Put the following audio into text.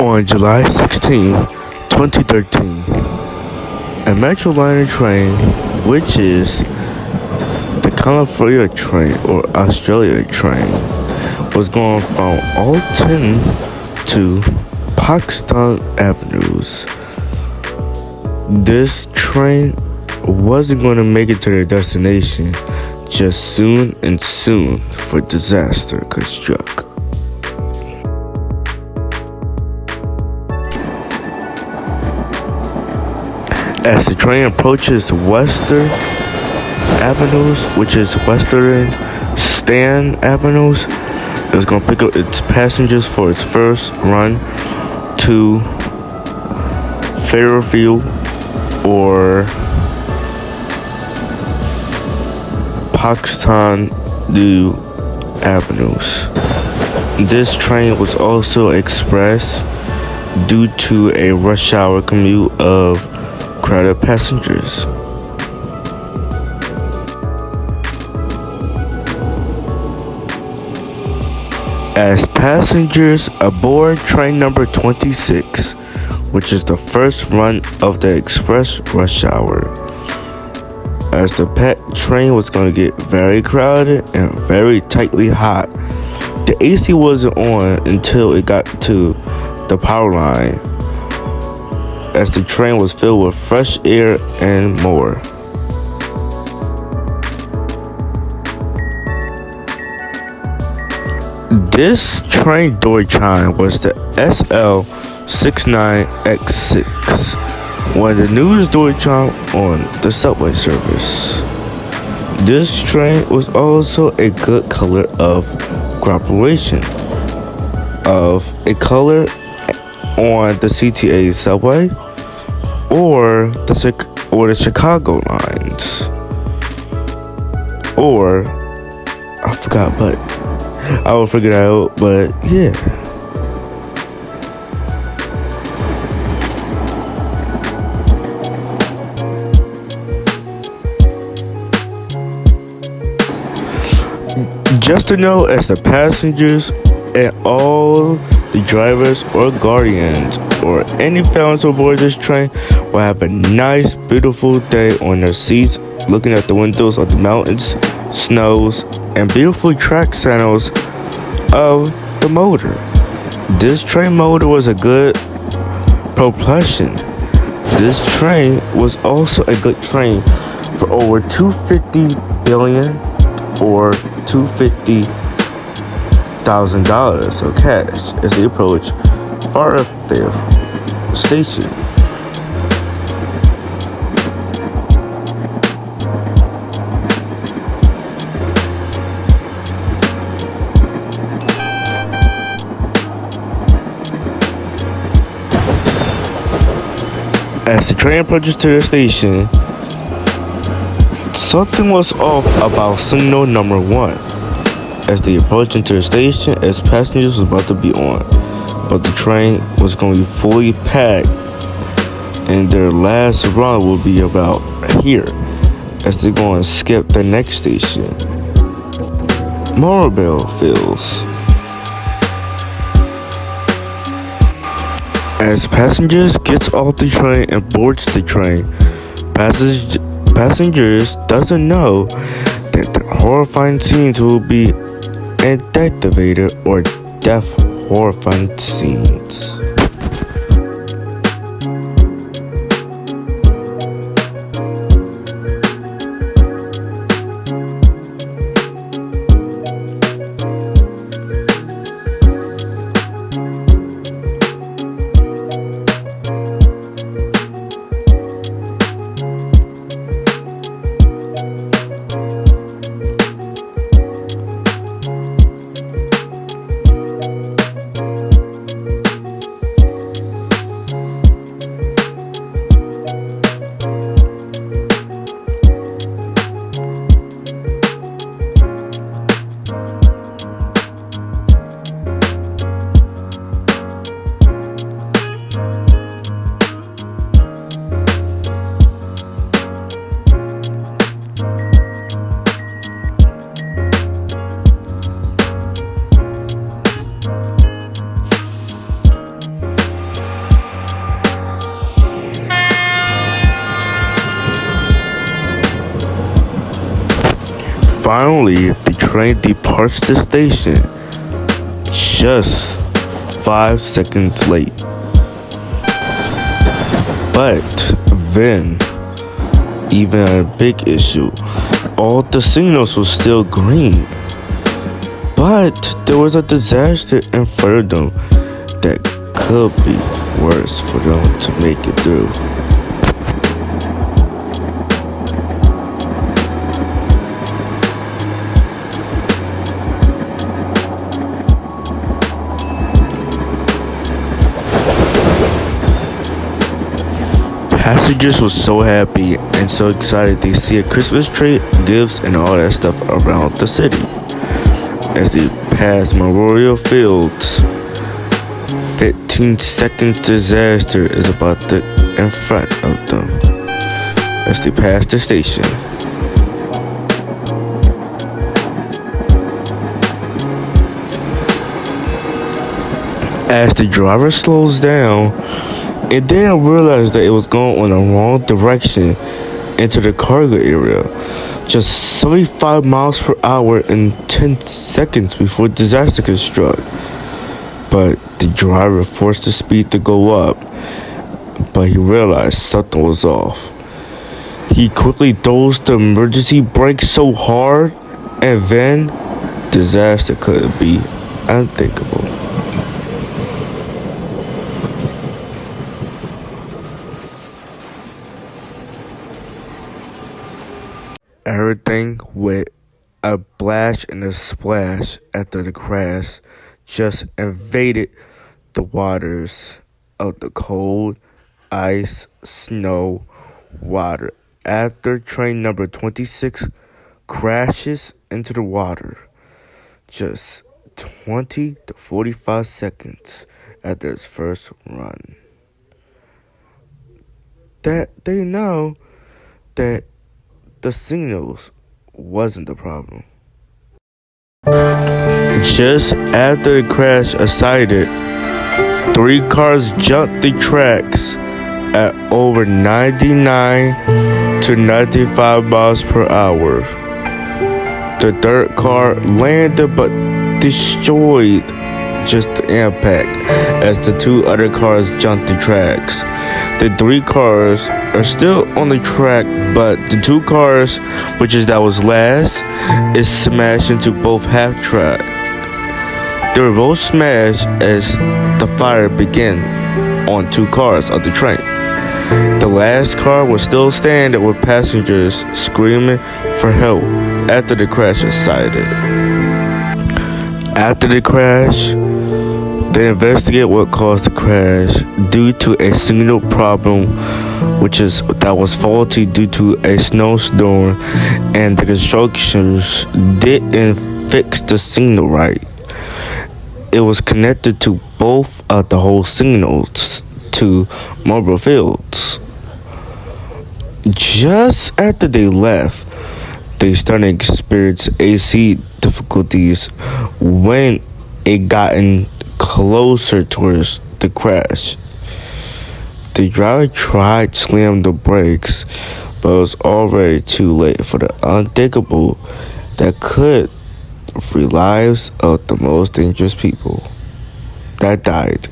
On July 16, 2013, a Metroliner train, which is the California train or Australia train, was going from Alton to Pakistan Avenues. This train wasn't going to make it to their destination just soon for disaster could struck. As the train approaches Western Avenues, which is Western Stand Avenues, it was going to pick up its passengers for its first run to Fairfield or Pakistan New Avenues. This train was also express due to a rush hour commute of crowded passengers. As passengers aboard train number 26, which is the first run of the express rush hour, as the train was going to get very crowded and very tightly hot. The AC wasn't on until it got to the power line, as the train was filled with fresh air and more. This train door chime was the SL69X6, one of the newest door chime on the subway service. This train was also a good color of cooperation of a color on the CTA subway or the Chicago lines, or I forgot, but I will figure that out. But yeah. Just to know, as the passengers and all the drivers or guardians or any families aboard this train will have a nice, beautiful day on their seats, looking at the windows of the mountains, snows, and beautiful track channels of the motor. This train motor was a good propulsion. This train was also a good train for over $250 billion or $250,000 of cash as they approach Fairfield Station. As the train approaches to the station, something was off about signal number 1 as they approached into the station, as passengers was about to be on, but the train was going to be fully packed and their last run will be about here as they're going to skip the next station, Morabelle Fields. As passengers gets off the train and boards the train, passengers doesn't know that the horrifying scenes will be inactivated or death horrifying scenes. Finally, the train departs the station just 5 seconds late. But then, even a big issue, all the signals were still green. But there was a disaster in front of them that could be worse for them to make it through. Passengers were so happy and so excited they see a Christmas tree, gifts, and all that stuff around the city. As they pass Memorial Fields, 15 seconds disaster is about to in front of them as they pass the station. As the driver slows down, it didn't realize that it was going on the wrong direction into the cargo area. Just 75 miles per hour in 10 seconds before disaster could struck. But the driver forced the speed to go up, but he realized something was off. He quickly throws the emergency brake so hard, and then disaster could be unthinkable. Everything with a splash and a splash after the crash just invaded the waters of the cold, ice, snow, water. After train number 26 crashes into the water, just 20 to 45 seconds after its first run. That they know that the signals wasn't the problem. Just after the crash subsided, 3 cars jumped the tracks at over 99 to 95 miles per hour. The third car landed but destroyed just the impact as the 2 other cars jumped the tracks. The 3 cars are still on the track, but the 2 cars, that was last, is smashed into both half track. They were both smashed as the fire began on 2 cars of the train. The last car was still standing with passengers screaming for help after the crash subsided. After the crash, they investigate what caused the crash due to a signal problem, that was faulty due to a snowstorm, and the constructions didn't fix the signal right. It was connected to both of the whole signals to Memorial Fields. Just after they left, they started to experience AC difficulties when it gotten closer towards the crash. The driver tried to slam the brakes, but it was already too late for the unthinkable that could free lives of the most dangerous people that died.